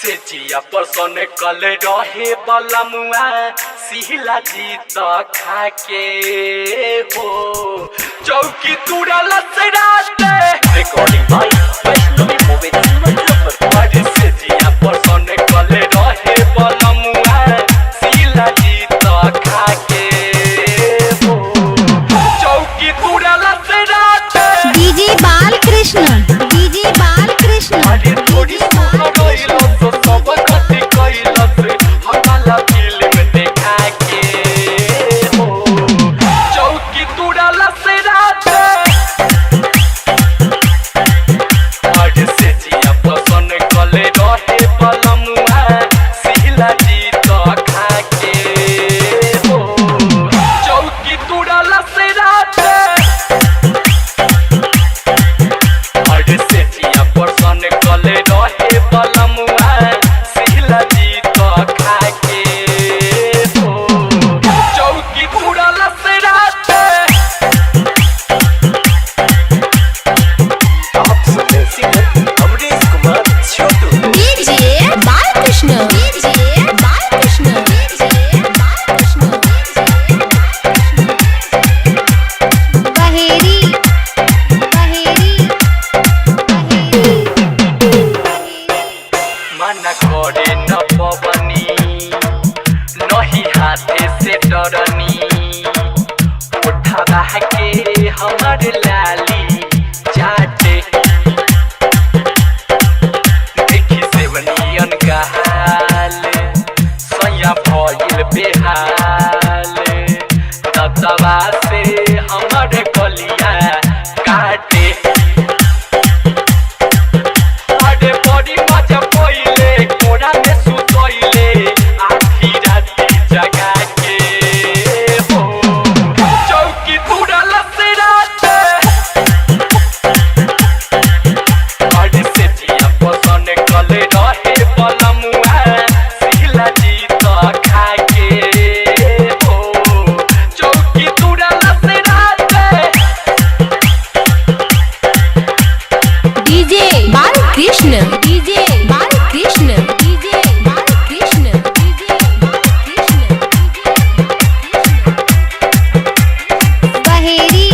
से जिया परसन कल रहे बलमुआ सिहला जी तो खाके हो चौकी तुरल से रात recording by Vaishnavi movie Muzaffarpur से जिया परसन कल रहे बलमुआ सिहला जी तो खाके हो चौकी तुरल से रात डीजे बालकृष्ण अरे थोड़ी तो सब खती कैलस हमारा फिल्म देखा के हो चौकी तुरल से रात अरे से जिया पसन कले रहे बलमुआ सिहला जी तो खा के हो चौकी तुरल से रात अरे से जिया पसन कले रहे बलमुआ सिहला जी तो खा के हो चौकी तुरल से रात आप सुने सिंगर अमरीश कुमार छोटू डीजे बालकृष्ण बहेरी मना करे न पवनी नहीं हाथे से डरनी उठा के हमार लाली चाटे देखी सेवनियन का हाल सैया भइल बेहाल दतवा से हमार कलिया काटे अरे बड़ी मजा पहिले कोरा में सुतइले आधी राती जगा के हो चौकी तुरल से रात अरे से जिया पसन कले रहे बलमुआ सिहला जी तो खा के हो चौकी तुरल से रात डीजे बालकृष्ण बहेरी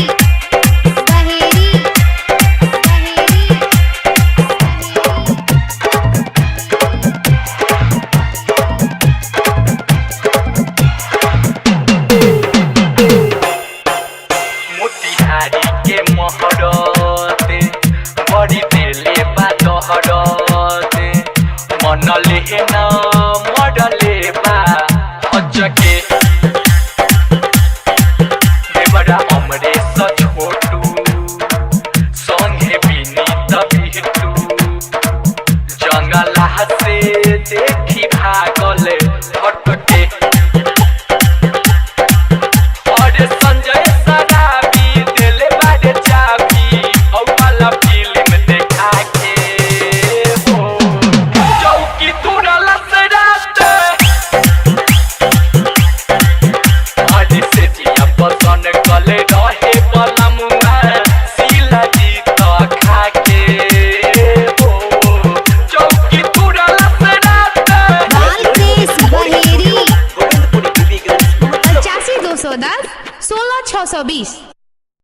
मोतिहारी के मोहरते बड़ी दिले बा दोहरते मनले न मडले बा हजके देवरा अमरेश छोटू संगे विनीत बिटू जंगला से देखी भागल हटके अरे संजय सराबी दिले बारे चाबी औ वाला फिल्म देखा के हो चौकी तुरल से रात अरे से जिया पसन कले रहे बलमुआ सिहला जी तो खा के हो चौकी तुरल से रात बालकृष्ण बहेरी गोविंदपुरी बीबीगंज 85 210 16 620